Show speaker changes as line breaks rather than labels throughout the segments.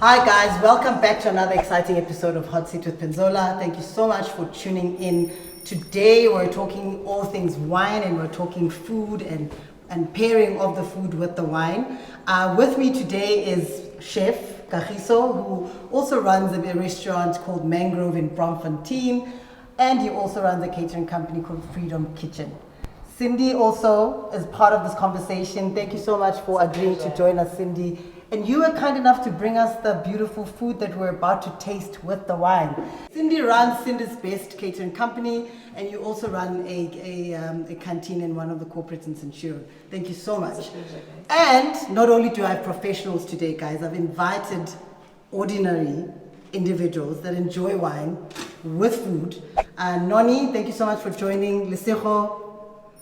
Hi guys, welcome back to another exciting episode of Hot Seat with Penzola. Thank you so much for tuning in. Today we're talking all things wine and we're talking food and pairing of the food with the wine. With me today is Chef Kagiso, who also runs a restaurant called Mangrove in Braamfontein, and he also runs a catering company called Freedom Kitchen. Cindy also is part of this conversation. Thank you so much for agreeing to join us, Cindy. And you were kind enough to bring us the beautiful food that we're about to taste with the wine. Cindy runs Cindy's Best Catering Company, and you also run a canteen in one of the corporates in Centurion. Thank you so much. And not only do I have professionals today, guys, I've invited ordinary individuals that enjoy wine with food. Noni, thank you so much for joining. Lesego,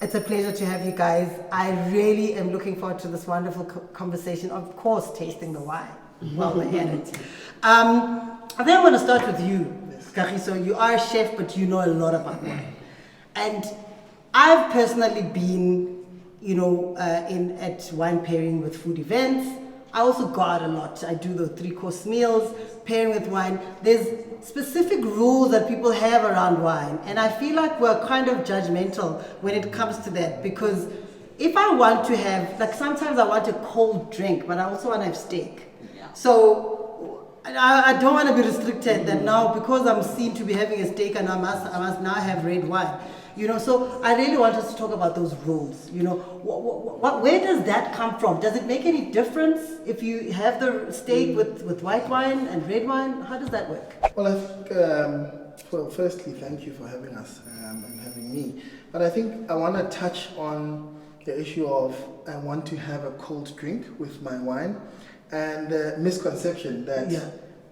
it's a pleasure to have you guys. I really am looking forward to this wonderful conversation. Of course, tasting the wine while we're at it. I think I want to start with you, Kagiso. You are a chef, but you know a lot about wine. And I've personally been, at wine pairing with food events. I also go out a lot. I do the 3-course meals, pairing with wine. There's specific rules that people have around wine. And I feel like we're kind of judgmental when it comes to that. Because if I want to have, like sometimes I want a cold drink, but I also want to have steak. Yeah. So I don't want to be restricted that now because I'm seen to be having a steak and I must now have red wine. So I really want us to talk about those rules. Where does that come from? Does it make any difference if you have the steak with white wine and red wine? How does that work?
Well, I think, firstly, thank you for having us and having me. But I think I want to touch on the issue of I want to have a cold drink with my wine and the misconception that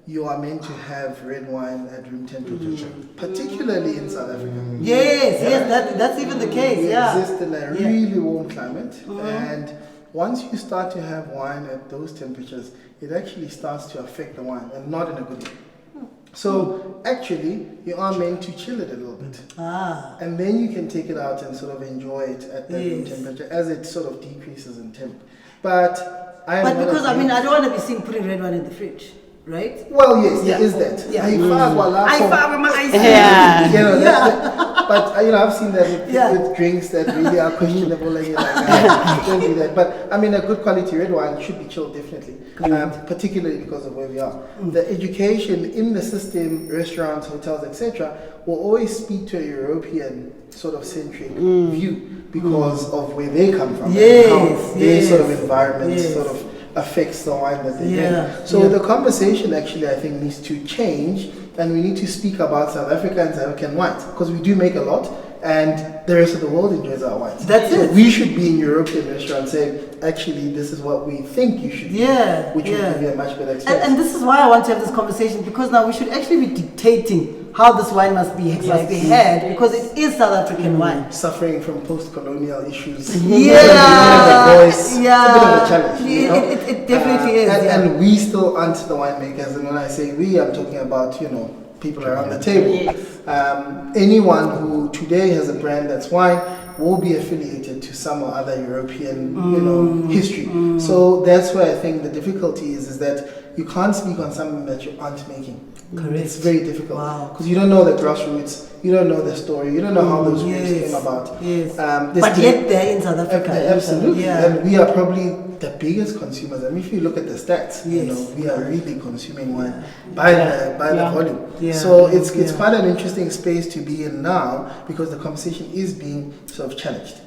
you are meant to have red wine at room temperature, particularly in South Africa.
Yes, that's even the case.
We exist in a really warm climate, and once you start to have wine at those temperatures, it actually starts to affect the wine, and not in a good way. So actually, you are meant to chill it a little bit, and then you can take it out and sort of enjoy it at the room temperature as it sort of decreases in temp. But I
don't want to be seen putting red wine in the fridge. Right?
Well, yes, there is that. But I've seen that with drinks that really are questionable, and you're like, don't do that. But a good quality red wine should be chilled definitely, particularly because of where we are. The education in the system, restaurants, hotels, etc., will always speak to a European sort of centric view because of where they come from, and how their sort of environment sort of affects the wine that they drink. So the conversation actually, I think, needs to change, and we need to speak about South Africa and South African wines, because we do make a lot and the rest of the world enjoys our wines.
That's it.
We should be in European restaurants saying, actually, this is what we think you should do, which would give you a much better experience.
And this is why I want to have this conversation, because now we should actually be dictating how this wine must be had, because it is South African wine.
Suffering from post-colonial issues.
It's a
bit of a challenge.
It definitely is.
And we still aren't the winemakers. And when I say we, I'm talking about, people around the table. Anyone who today has a brand that's wine will be affiliated to some or other European, history. So that's where I think the difficulty is that you can't speak on something that you aren't making.
Correct.
It's very difficult because you don't know the grassroots, you don't know the story, you don't know how those roots came about.
But yet they're in South Africa.
Absolutely, and we are probably the biggest consumers. If you look at the stats, we are really consuming wine by the volume. So it's quite an interesting space to be in now, because the conversation is being sort of challenged.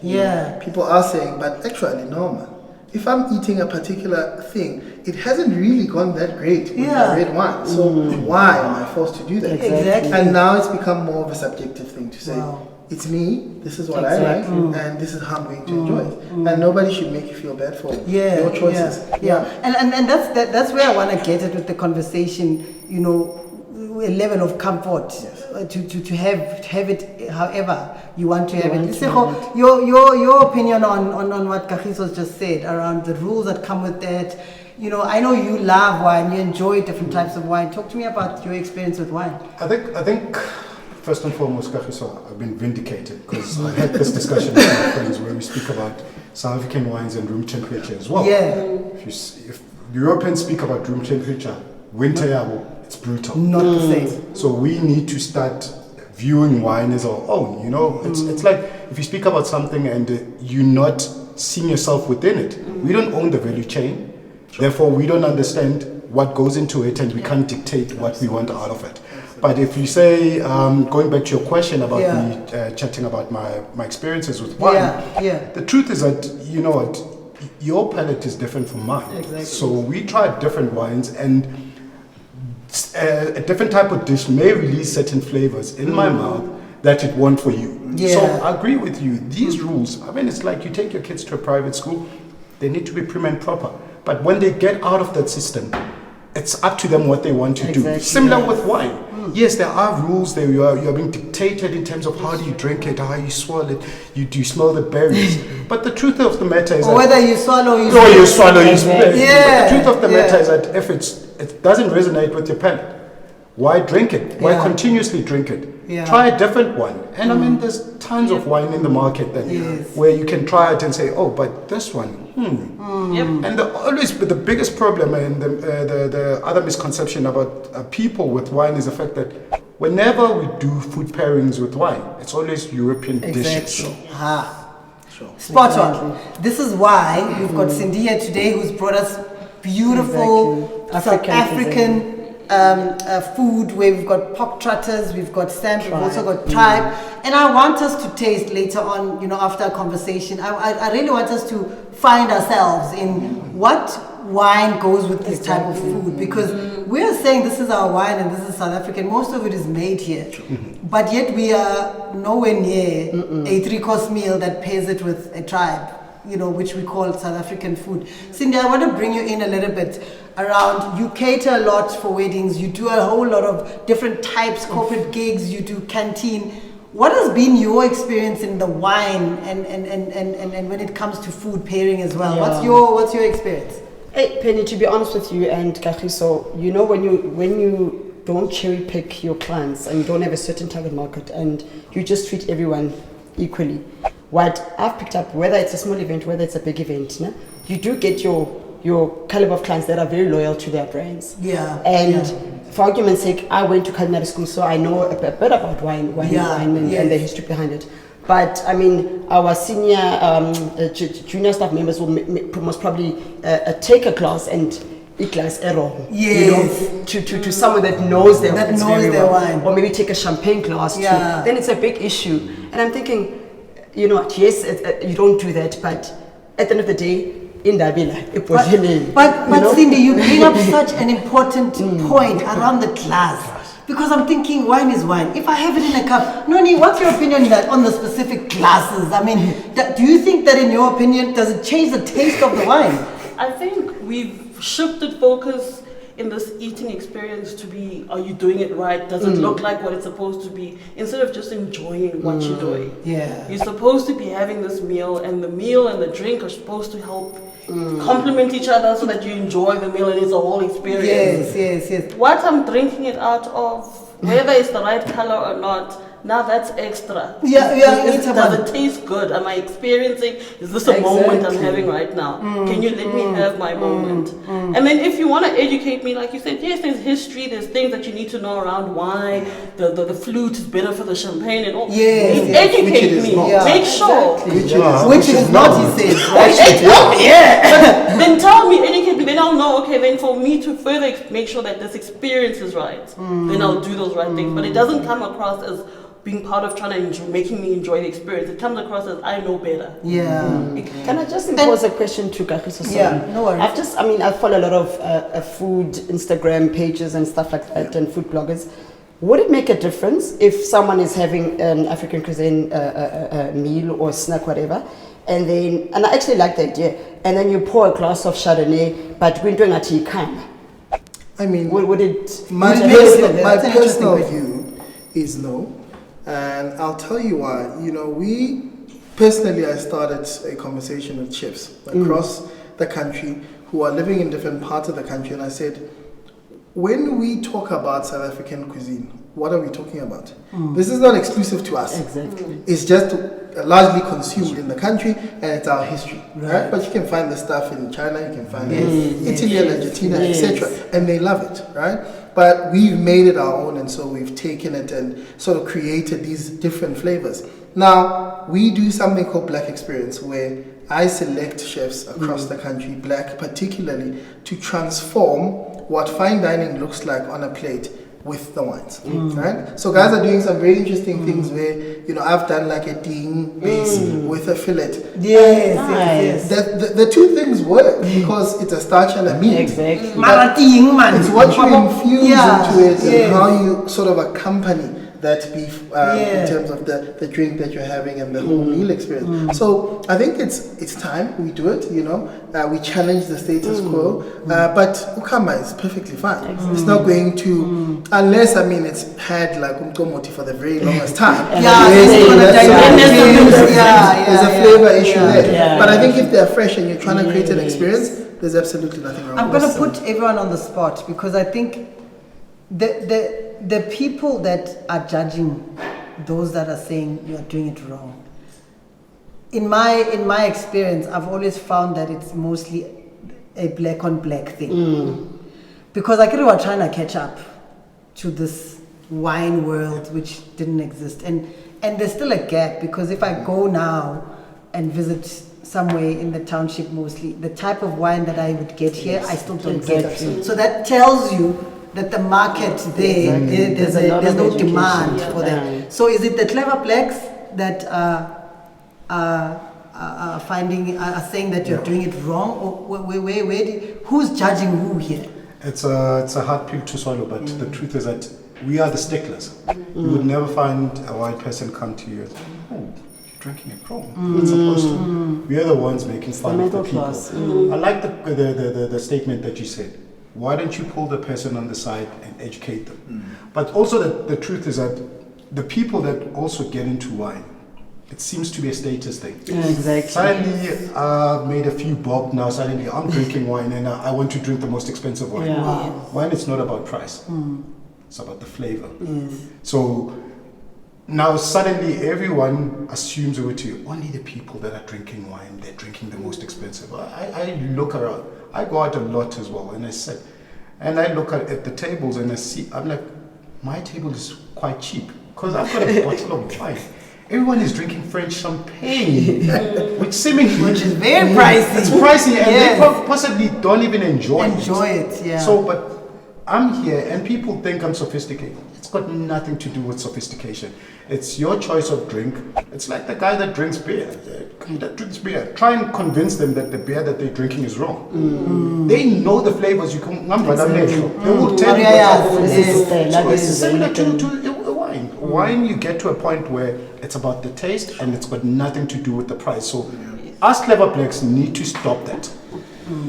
People are saying, but actually no, man. If I'm eating a particular thing, it hasn't really gone that great with the red wine. So why am I forced to do that?
Exactly.
And now it's become more of a subjective thing to say, it's me, this is what I like, and this is how I'm going to enjoy it. And nobody should make you feel bad for your choices.
And that's where I want to get it with the conversation, a level of comfort to have it however you want to have it. Lesego, your opinion on what Kagiso just said around the rules that come with that. I know you love wine, you enjoy different types of wine. Talk to me about your experience with wine.
I think first and foremost, Kagiso, I've been vindicated, because I had this discussion with my friends where we speak about South African wines and room temperature as well. If Europeans speak about room temperature, winter yabo, it's brutal.
Not the same.
So we need to start viewing wine as our own. You know, it's like if you speak about something and you're not seeing yourself within it. We don't own the value chain. Therefore, we don't understand what goes into it, and we can't dictate what we want out of it. But if you say, going back to your question about me chatting about my experiences with wine, the truth is that, you know what, your palate is different from mine.
Exactly.
So we try different wines, and a different type of dish may release certain flavors in my mouth that it won't for you.
Yeah.
So I agree with you. These rules, I mean, it's like you take your kids to a private school, they need to be prim and proper. But when they get out of that system, it's up to them what they want to do. Similar with wine. Yes, there are rules there. You are being dictated in terms of how do you drink it, how you swallow it, you smell the berries. But the truth of the matter is,
or whether you swallow, you
swallow, you spit.
Yeah.
But the truth of the matter is that if it doesn't resonate with your palate, why drink it? Why continuously drink it? Try a different one. And I mean, there's tons of wine in the market that where you can try it and say, oh, but this one, And the biggest problem and the other misconception about people with wine is the fact that whenever we do food pairings with wine, it's always European dishes.
Spot on. This is why we've got Cindy here today, who's brought us beautiful South African food, where we've got pork trotters, we've got stamp, we've also got tribe, and I want us to taste later on, you know, after our conversation. I really want us to find ourselves in what wine goes with this type of food, because we are saying this is our wine and this is South African. Most of it is made here, but yet we are nowhere near a three-course meal that pairs it with a tribe, you know, which we call South African food. Cindy, I want to bring you in a little bit around, you cater a lot for weddings, you do a whole lot of different types, corporate gigs, you do canteen. What has been your experience in the wine and when it comes to food pairing as well? What's your experience?
Hey, Penny, to be honest with you and Kagiso, you know, when you don't cherry pick your clients and you don't have a certain target market and you just treat everyone equally, what I've picked up, whether it's a small event, whether it's a big event, you do get your caliber of clients that are very loyal to their brands. For argument's sake, I went to culinary school, so I know a bit about wine and the history behind it. But I mean, our senior junior staff members will most probably take a class and eat glass wrong. You know, to someone that knows their
wine,
or maybe take a champagne class. Then it's a big issue. And I'm thinking, you know what? Yes, you don't do that, but at the end of the day,
but Cindy, you bring up such an important point around the glass, because I'm thinking wine is wine. If I have it in a cup, Noni, what's your opinion on the specific glasses? I mean, do you think that, in your opinion, does it change the taste of the wine?
I think we've shifted focus in this eating experience to be, are you doing it right? Does it look like what it's supposed to be? Instead of just enjoying what you're doing. You're supposed to be having this meal, and the meal and the drink are supposed to help complement each other so that you enjoy the meal and it's a whole experience.
Yes.
What I'm drinking it out of, whether it's the right color or not, now that's extra. Does it taste good? Am I experiencing? Is this a moment I'm having right now? Can you let me have my moment? And then if you want to educate me, like you said, yes, there's history, there's things that you need to know around why the flute is better for the champagne and all. Educate me. Make sure.
Which is not, he says.
But then tell me, educate me, then I'll know, okay, then for me to further make sure that this experience is right, then I'll do those right things. But it doesn't come across as being part of trying to making me enjoy the experience. It comes across as I know better.
Can I just impose a question to Kagiso?
No worries.
I follow a lot of food Instagram pages and stuff like that, and food bloggers. Would it make a difference if someone is having an African cuisine meal or snack, whatever, and I actually like the idea, and then you pour a glass of Chardonnay, but we're doing a tea can?
I mean,
would it?
My personal view is no. And I'll tell you why. You know, I started a conversation with chefs across the country who are living in different parts of the country, and I said, when we talk about South African cuisine, what are we talking about? This is not exclusive to us.
Exactly.
It's just largely consumed in the country, and it's our history, right? But you can find the stuff in China, you can find it in Italy, Argentina, etc., and they love it, right? But we've made it our own, and so we've taken it and sort of created these different flavors. Now, we do something called Black Experience, where I select chefs across the country, Black particularly, to transform what fine dining looks like on a plate with the wines, right? So guys are doing some very interesting things where, you know, I've done like a ding base with a fillet.
Yes.
The two things work because it's a starch and a meat.
Exactly.
It's what you infuse into it and how you sort of accompany that beef in terms of the drink that you're having and the whole meal experience. So I think it's time we do it, you know. We challenge the status quo, but ukama is perfectly fine. It's not going to, unless, I mean, it's had like umkomoti for the very longest time. There's a flavor issue there. But I think if they're fresh and you're trying to create an experience, there's absolutely nothing wrong
I'm
with
going
it.
to put everyone on the spot because I think the people that are judging those that are saying you are doing it wrong, in my experience, I've always found that it's mostly a black on black thing. Because I think we were trying to catch up to this wine world which didn't exist, and there's still a gap, because if I go now and visit somewhere in the township, mostly the type of wine that I would get here, I still don't get. So that tells you that the market there's no demand for them. So is it the clever blacks that are saying that you're doing it wrong, or who's judging who here?
It's a hard pill to swallow, but the truth is that we are the sticklers. You would never find a white person come to you and say, "Oh, you're drinking it wrong." It's supposed to. We are the ones making fun of the people. I like the statement that you said. Why don't you pull the person on the side and educate them? But also the truth is that the people that also get into wine, it seems to be a status thing.
Exactly.
Suddenly, made a few bob. Now suddenly, I'm drinking wine and I want to drink the most expensive wine. Wine is not about price. It's about the flavor. So now suddenly everyone assumes only the people that are drinking wine, they're drinking the most expensive. I look around. I go out a lot as well, and I sit and I look at the tables and I see. I'm like, my table is quite cheap because I've got a bottle of wine. Everyone is drinking French champagne, which is
very pricey.
It's pricey, and they possibly don't even enjoy it. So, but I'm here, and people think I'm sophisticated. It's got nothing to do with sophistication. It's your choice of drink. It's like the guy that drinks beer. Try and convince them that the beer that they're drinking is wrong. They know the flavors. You can They will tell you So it's similar to a wine. Wine, you get to a point where it's about the taste and it's got nothing to do with the price. So us clever blacks need to stop that.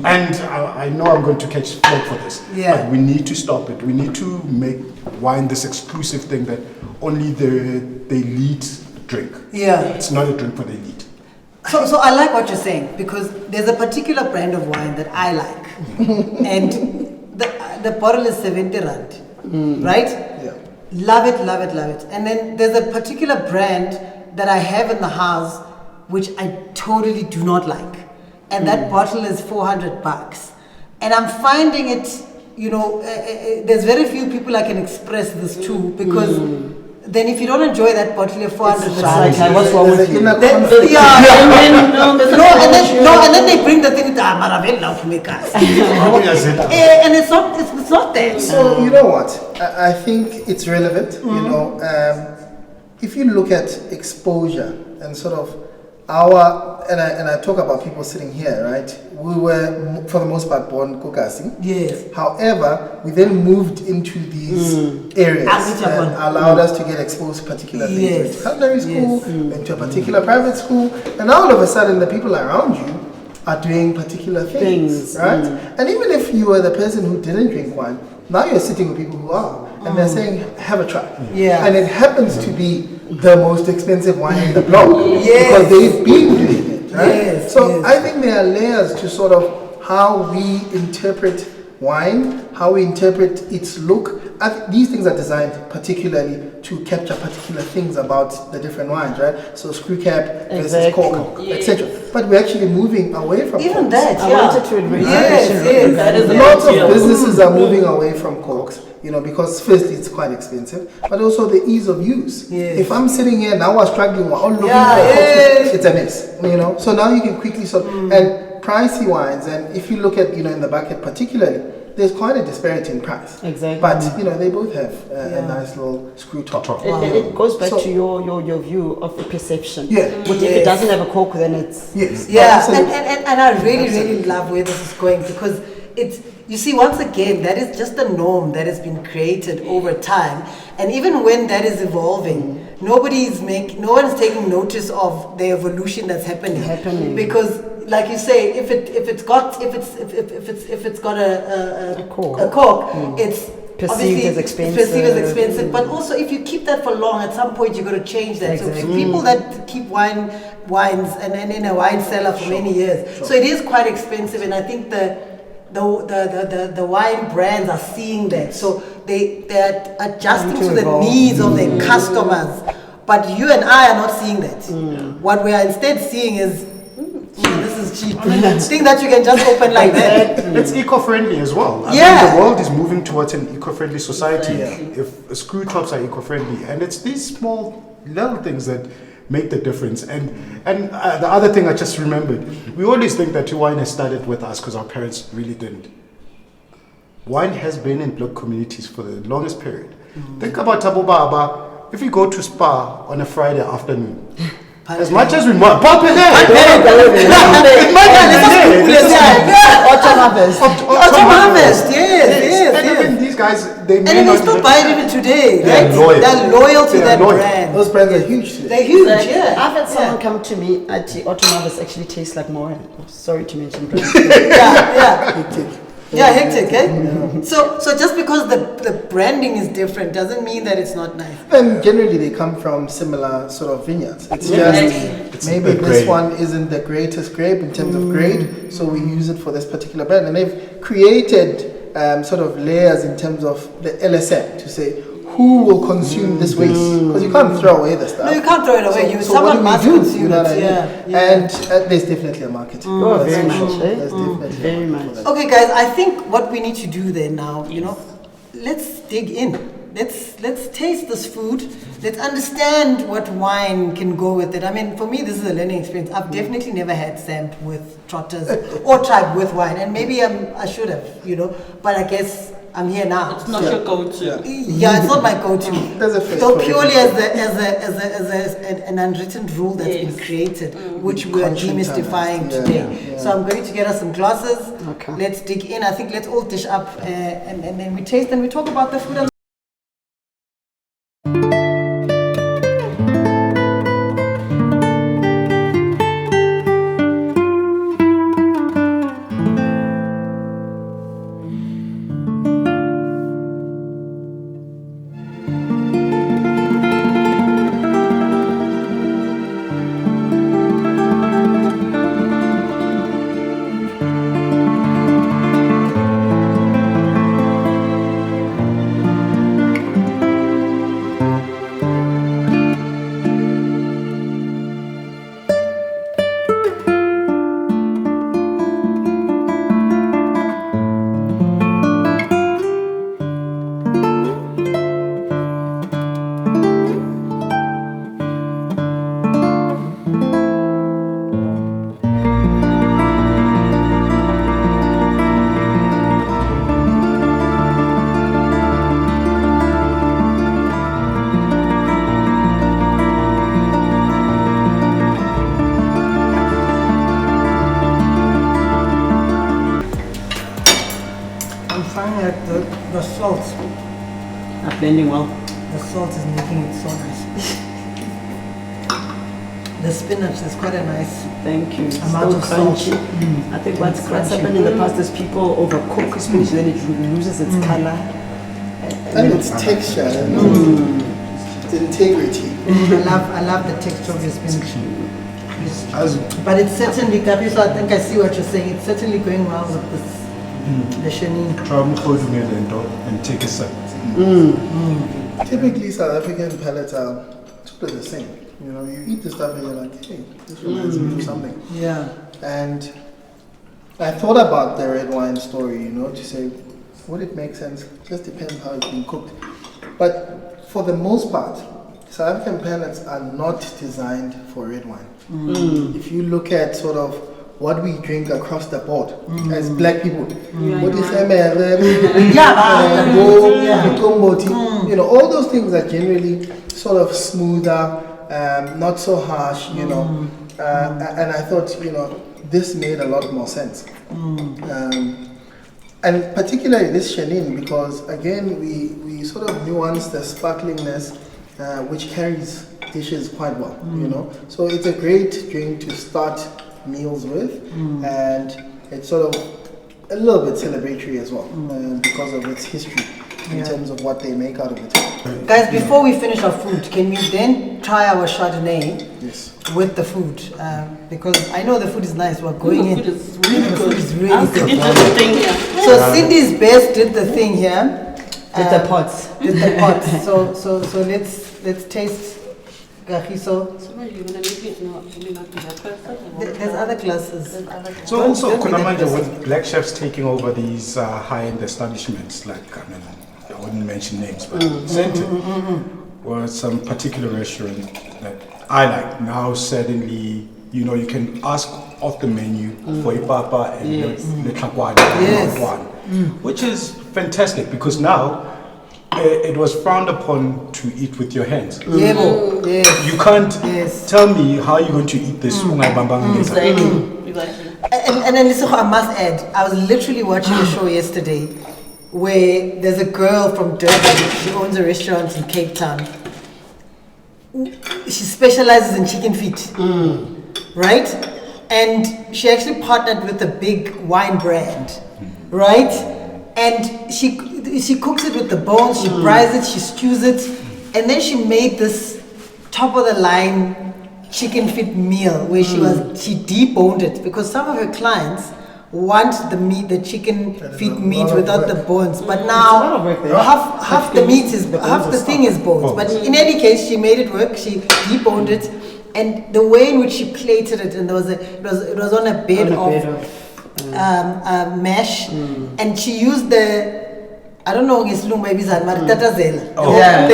And I know I'm going to catch flack for this, but we need to stop it. We need to make wine this exclusive thing that only the elite drink. It's not a drink for the elite.
So I like what you're saying, because there's a particular brand of wine that I like, and the bottle is 70 rand, right? Love it. And then there's a particular brand that I have in the house which I totally do not like. And that bottle is $400. And I'm finding it, there's very few people I can express this to, because then if you don't enjoy that bottle of 400 rand,
what's wrong with you?
And then they bring the thing with Maravilla to make us. And it's not that.
So you know what? I think it's relevant. If you look at exposure and sort of and I talk about people sitting here, right? We were, for the most part, born Kokasi.
Yes.
However, we then moved into these areas that allowed us to get exposed to particular things. We went to culinary school, went to a particular private school, and now all of a sudden the people around you are doing particular things, right? And even if you were the person who didn't drink wine, now you're sitting with people who are, and they're saying, have a try. And it happens to be the most expensive wine in the block because they've been doing it, right? I think there are layers to sort of how we interpret wine, how we interpret its look, these things are designed particularly to capture particular things about the different wines, right? So screw cap versus cork, etc. But we're actually moving away from
even
corks.
that.
I
Yeah.
wanted to raise
Yes.
That is
Lots of businesses are moving away from corks, because firstly it's quite expensive, but also the ease of use.
Yes.
If I'm sitting here now, I was struggling, we're all looking
Yeah,
for corks,
yes.
it's a mess, So now you can quickly and pricey wines, and if you look at, in the bucket particularly, there's quite a disparity in price.
Exactly.
But, they both have a nice little screw top.
It goes back
So-
to your view of the perception.
Yeah.
If it doesn't have a cork, then it's...
Yes.
Yeah,
Absolutely.
and I really love where this is going, because it's, you see, once again, that is just a norm that has been created over time, and even when that is evolving, no one is taking notice of the evolution that's happening. Because, like you say, if it's got a cork, it's
perceived as expensive.
But also, if you keep that for long, at some point you're going to change that.
Exactly.
So people that keep wines and in a wine cellar for many years, so it is quite expensive. And I think the wine brands are seeing that, so they're adjusting to the needs of their customers. But you and I are not seeing that. What we are instead seeing is, this is cheap. Thing that you can just open like that.
It's eco-friendly as well. I
Yeah.
mean, the world is moving towards an eco-friendly society.
Yeah.
If screw tops are eco-friendly, and it's these small little things that make the difference. And the other thing I just remembered, we always think that wine has started with us because our parents really didn't. Wine has been in black communities for the longest period. Think about Tabo Baba. If you go to Spa on a Friday afternoon, as much as we want, pop it there.
Autumn harvest.
Autumn harvest, yes.
And even these guys, they
And
may
they
not
still
even-
buy it even today,
They're
right?
loyal.
They're loyal to
They are
that
loyal.
brand.
Those brands are huge today.
They're huge,
Exactly.
yeah.
I've had someone come to me at autumn harvest actually tastes like more. Sorry to mention brands.
Yeah, hectic, eh? So just because the branding is different doesn't mean that it's not nice.
And generally they come from similar sort of vineyards. It's
It's
maybe
the
this
grade.
one isn't the greatest grape in terms of grade, so we use it for this particular brand. And they've created sort of layers in terms of the LSM to say who will consume this waste, because you can't throw away the stuff.
No, you can't throw it away.
So
Someone
what do we
must
do?
consume
You know
it.
what I mean?
Yeah.
And there's definitely a market.
Oh,
That's
very
for sure.
much, eh?
There's definitely
Very
a market
much.
for that.
Okay, guys, I think what we need to do then now, let's dig in. Let's taste this food. Let's understand what wine can go with it. I mean, for me, this is a learning experience. I've definitely never had samp with trotters or tribe with wine, and maybe I should have, but I guess I'm here now.
It's not your go-to.
Yeah, it's not my go-to.
There's a first
So
for
purely
everything.
as an unwritten rule that's been
Yes.
created, which we are demystifying
Yeah,
today.
yeah.
So I'm going to get us some glasses.
Okay.
Let's dig in. I think let's all dish up and then we taste and we talk about the food. And I'm finding that the salt,
Are blending well.
the salt is making it so nice. The spinach is quite a nice.
Thank you.
Amount of salt.
crunchy. I think what's
crunchy.
happened in the past is people overcook spinach, then it loses its color.
And its texture, and its integrity.
I love the texture of your spinach. But it's certainly, Gabi, so I think I see what you're saying. It's certainly going well with this The Chenin.
And take a sip.
Typically, South African palates are sort of the same. You know, you eat the stuff and you're like, hey, this reminds me of something.
Yeah.
And I thought about the red wine story, you know, to say, would it make sense? Just depends how it's been cooked. But for the most part, South African palates are not designed for red wine. If you look at sort of what we drink across the board as black people, you know, all those things are generally sort of smoother, not so harsh, you know. And I thought, you know, this made a lot more sense. And particularly this Chenin, because again, we sort of nuance the sparklingness, which carries dishes quite well, you know. So it's a great drink to start meals with, and it's sort of a little bit celebratory as well, because of its history in terms of what they make out of it.
Guys, before we finish our food, can we then try our Chardonnay with the food? Because I know the food is nice. We're going in.
The food is really good.
It's really good.
Cindy did the thing here.
So Cindy's best did the thing here.
Did the pots.
Did the pots. So let's taste Gagiso.
So are you gonna make it? No, you not do that first.
There's other glasses.
So also,
don't be that
Kunamanda,
person.
with black chefs taking over these high-end establishments, like, I mean, I wouldn't mention names, but or some particular restaurant that I like, now suddenly, you know, you can ask off the menu for ipapa and the tlakwane, which is fantastic, because now it was frowned upon to eat with your hands.
Yes.
You can't tell me how you're going to eat this.
Exactly.
And then listen, I must add, I was literally watching a show yesterday where there's a girl from Durban. She owns a restaurant in Cape Town. She specializes in chicken feet, right? And she actually partnered with a big wine brand, right? And she cooks it with the bones, she fries it, she stews it, and then she made this top of the line chicken feet meal where she deboned it, because some of her clients want the chicken feet meat without the bones, but now half the meat is half the thing is bones. But in any case, she made it work. She deboned it, and the way in which she plated it, and it was on a bed of mesh, and she used the, I don't know, maybe the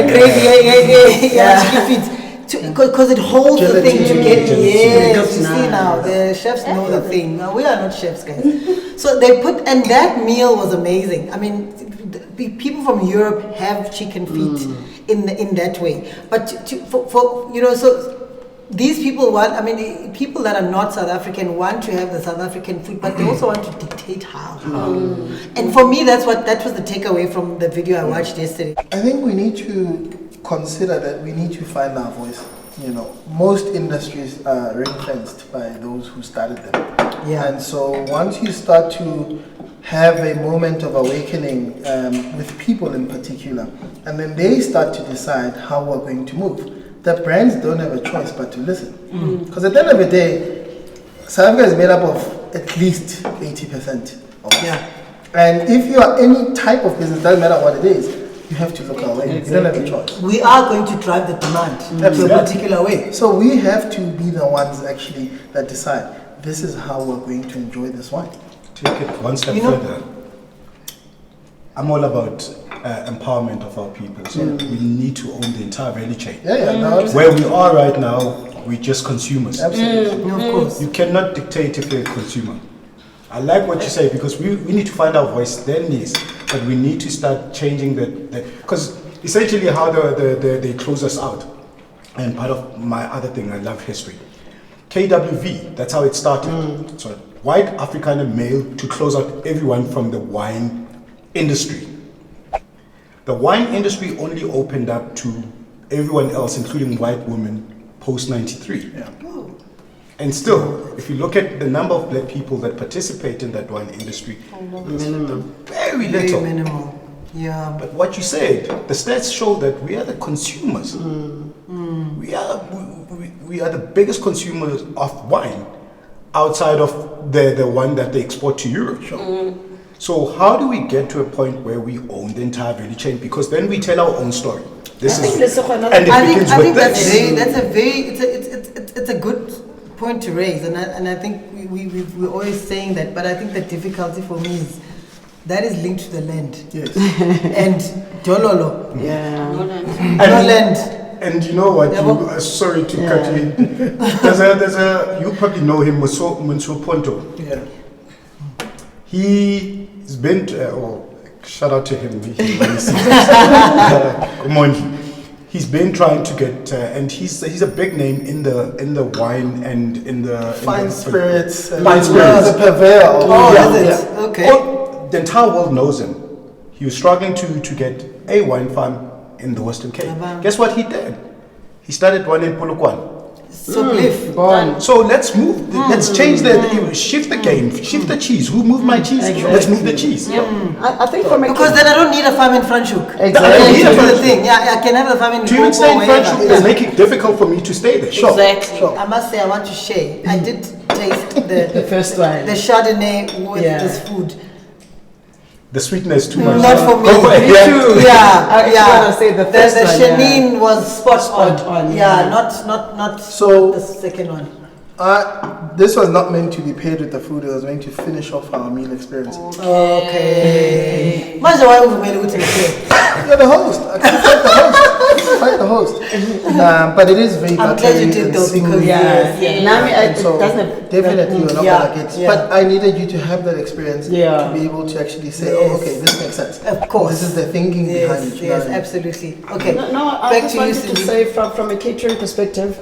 gravy, chicken feet. Because it holds the thing together. Yes, you see now, the chefs know the thing. Now, we are not chefs, guys. So they and that meal was amazing. I mean, the people from Europe have chicken feet in that way. But for you know, so these people want, I mean, the people that are not South African want to have the South African food, but they also want to dictate how. And for me, that was the takeaway from the video I watched yesterday.
I think we need to consider that we need to find our voice. You know, most industries are ring-fenced by those who started them. And so once you start to have a moment of awakening with people in particular, and then they start to decide how we're going to move, the brands don't have a choice but to listen. Because at the end of the day, South Africa is made up of at least 80% of us. And if you are any type of business, doesn't matter what it is, you have to look our way. You don't have a choice.
We are going to drive the demand to a particular way.
So we have to be the ones actually that decide, this is how we're going to enjoy this wine.
Take it one step further. I'm all about empowerment of our people. So we need to own the entire value chain. Where we are right now, we're just consumers.
Absolutely.
Of course.
You cannot dictate if you're a consumer. I like what you say, because we need to find our voice then, yes, but we need to start changing that, because essentially how they close us out. And part of my other thing, I love history. KWV, that's how it started. So white Afrikaner male to close out everyone from the wine industry. The wine industry only opened up to everyone else, including white women, post 93. And still, if you look at the number of black people that participate in that wine industry, very little.
Very minimal. Yeah.
But what you said, the stats show that we are the consumers. We are the biggest consumers of wine outside of the one that they export to Europe. So how do we get to a point where we own the entire value chain? Because then we tell our own story. This is, and it begins with this.
It's a good point to raise, and I think we're always saying that, but I think the difficulty for me is that is linked to the land.
Yes.
And dololo.
Yeah.
No land.
No land.
And you know what? Sorry to cut you in. There's a you probably know him, Munso Ponto.
Yeah.
He's been shout out to him. Come on. He's been trying to get, and he's a big name in the wine and in the
Fine spirits.
Fine spirits.
The purveyor.
Is it? Okay.
The entire world knows him. He was struggling to get a wine farm in the Western Cape. Guess what he did? He started one in Polokwane.
So belief.
So let's move. Let's change shift the game, shift the cheese. Who moved my cheese?
Exactly.
Let's move the cheese.
I think from
Because then I don't need a farm in Franschhoek.
Exactly.
That's the thing. Yeah, I can have a farm in
To even stay in
wherever.
Franschhoek is making it difficult for me to stay there. Sure.
Exactly.
Sure.
I must say, I want to share. I did taste the
first one.
the Chardonnay with this food.
The sweetness too much.
Not for me.
Me too.
Yeah,
I actually want to say the first
the
one,
Chenin was spot on.
Yeah.
Yeah, not
So-
the second one.
This was not meant to be paired with the food. It was meant to finish off our meal experience.
Okay. Manje why uvumele ukuthi ngiphe?
You're the host. I can't fight the host. But it is very
I'm glad you did though, because
Nami, it
so
doesn't
definitely you're not
Yeah,
gonna get.
yeah.
But I needed you to have that experience
Yeah.
to be able to actually say,
Yes.
oh, okay, this makes sense.
Of course.
This is the thinking behind it.
Yes,
you know
yes,
what I mean?
absolutely. Okay.
No, I
Back
just
to you,
wanted to
Cindy.
say from a catering perspective,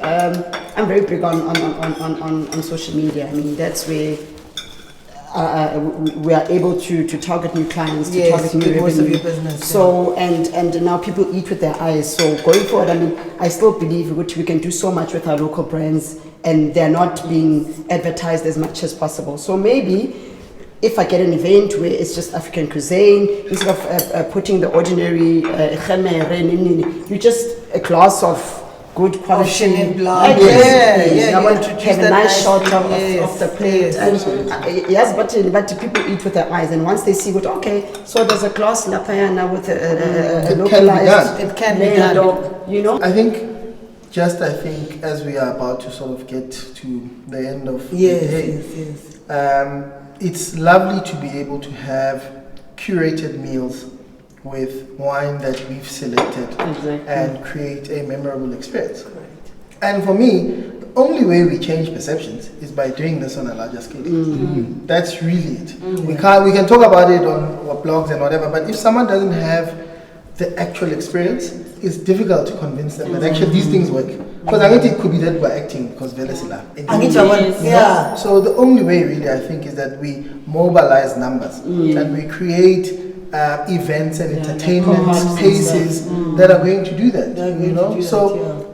I'm very big on social media. I mean, that's where we are able to target new clients, to
Yes,
target new
do most of
revenue.
your business,
So, and now people eat with their eyes. So going forward, I mean, I still believe we can do so much with our local brands and they're not being advertised as much as possible. So maybe if I get an event where it's just African cuisine, instead of putting the ordinary you just a glass of good quality.
Chenin Blanc.
I want
you
to
introduce
have a
that
nice shot
nicely.
of the plate.
Yes.
And, yes, but people eat with their eyes, and once they see what, okay, so there's a glass lapayana with a
It can be
localized
done.
It can be
blend
done.
of, you know.
I think as we are about to sort of get to the end of
Yes,
the day,
yes.
it's lovely to be able to have curated meals with wine that we've selected
Exactly.
and create a memorable experience. And for me, the only way we change perceptions is by doing this on a larger scale. That's really it. We can talk about it on our blogs and whatever, but if someone doesn't have the actual experience, it's difficult to convince them that actually these things work. Because I think it could be done by acting because Velasila.
Yeah.
So the only way really I think is that we mobilize numbers and we create events and entertainment spaces that are going to do that.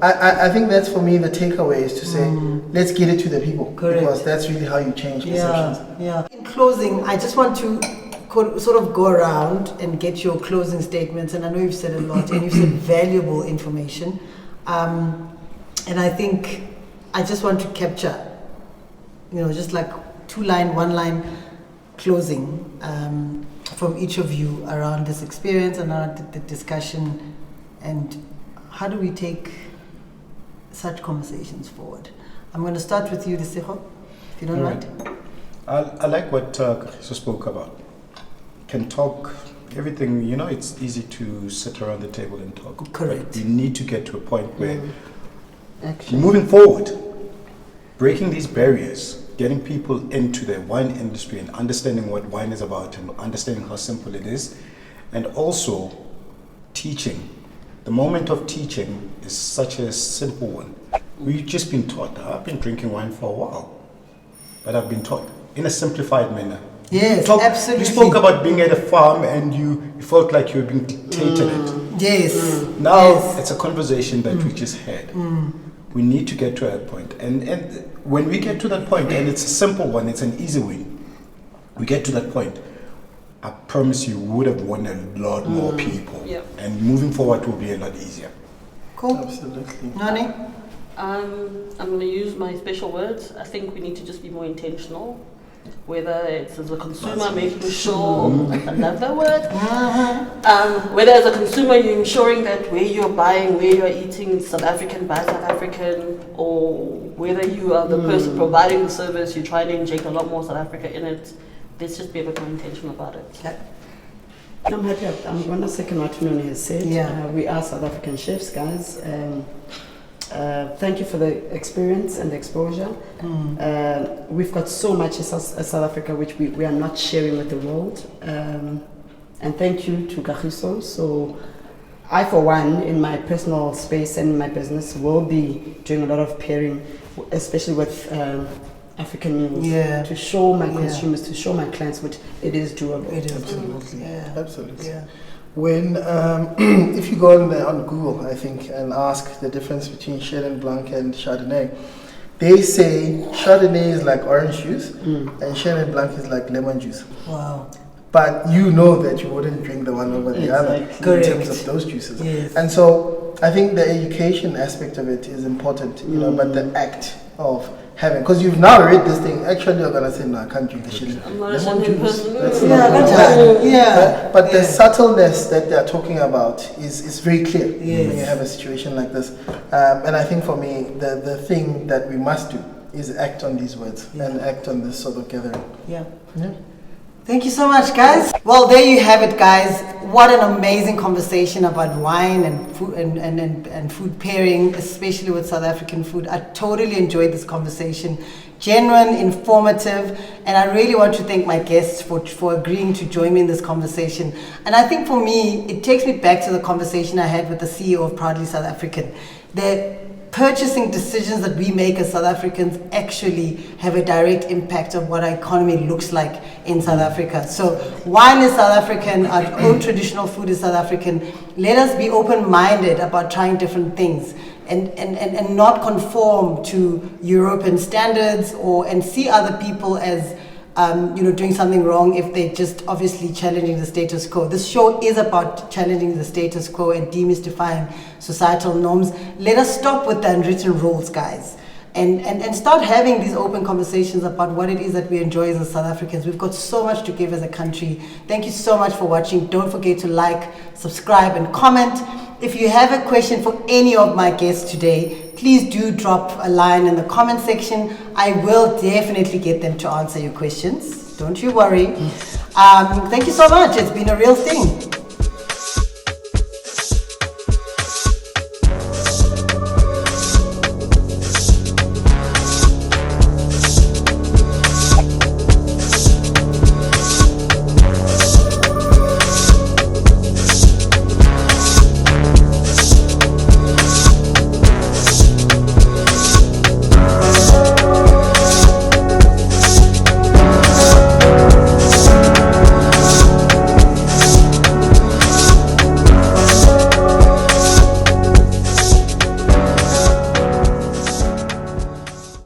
I think that's for me the takeaway is to say let's get it to the people.
Correct.
Because that's really how you change perceptions.
Yeah. In closing, I just want to sort of go around and get your closing statements, and I know you've said a lot and you've said valuable information, and I think I just want to capture, just like 2-line, 1-line closing from each of you around this experience and around the discussion, and how do we take such conversations forward. I'm going to start with you, Lesego, if you don't mind.
I like what Kagiso spoke about. Can talk everything, it's easy to sit around the table and talk.
Correct.
But we need to get to a point where moving forward, breaking these barriers, getting people into the wine industry and understanding what wine is about and understanding how simple it is, and also teaching. The moment of teaching is such a simple one. We've just been taught. I've been drinking wine for a while, but I've been taught in a simplified manner.
Yes, absolutely.
You spoke about being at a farm and you felt like you were being dictated it.
Yes.
Now
Yes.
it's a conversation that we just had. We need to get to that point. And when we get to that point, and it's a simple one, it's an easy win, we get to that point, I promise you, we would have won a lot more people.
Yep.
And moving forward will be a lot easier.
Cool.
Absolutely.
Nani?
I'm going to use my special words. I think we need to just be more intentional whether it's as a consumer making sure, I love that word, whether as a consumer you're ensuring that where you're buying, where you're eating South African by South African, or whether you are the person providing the service, you're trying to inject a lot more South Africa in it. Let's just be a bit more intentional about it.
Yeah.
I'm happy. I'm going to second what Finoni has said.
Yeah.
We are South African chefs, guys. Thank you for the experience and the exposure. We've got so much as South Africa which we are not sharing with the world. And thank you to Kagiso. So I, for one, in my personal space and in my business, will be doing a lot of pairing, especially with African meals, to show my consumers, to show my clients what it is doable.
It is
Absolutely. Absolutely.
Yeah.
When if you go on Google, I think, and ask the difference between Chenin Blanc and Chardonnay, they say Chardonnay is like orange juice and Chenin Blanc is like lemon juice.
Wow.
But you know that you wouldn't drink the one over the other in terms of those juices.
Yes.
And so I think the education aspect of it is important, you know, but the act of having, because you've now read this thing, actually you're going to say, no, I can't drink the shit.
I'm not a
Lemon
champagne
juice,
person.
that's
Yeah,
not gonna
that's
work.
right.
But the subtleness that they're talking about is very clear when you have a situation like this. And I think for me, the thing that we must do is act on these words and act on this sort of gathering.
Yeah. Thank you so much, guys. Well, there you have it, guys. What an amazing conversation about wine and food and food pairing, especially with South African food. I totally enjoyed this conversation. Genuine, informative, and I really want to thank my guests for agreeing to join me in this conversation. And I think for me, it takes me back to the conversation I had with the CEO of Proudly South African. The purchasing decisions that we make as South Africans actually have a direct impact on what our economy looks like in South Africa. So wine is South African, our own traditional food is South African. Let us be open-minded about trying different things and not conform to European standards and see other people as doing something wrong if they're just obviously challenging the status quo. This show is about challenging the status quo and demystifying societal norms. Let us stop with the unwritten rules, guys, and start having these open conversations about what it is that we enjoy as South Africans. We've got so much to give as a country. Thank you so much for watching. Don't forget to like, subscribe, and comment. If you have a question for any of my guests today, please do drop a line in the comment section. I will definitely get them to answer your questions. Don't you worry. Thank you so much. It's been a real thing.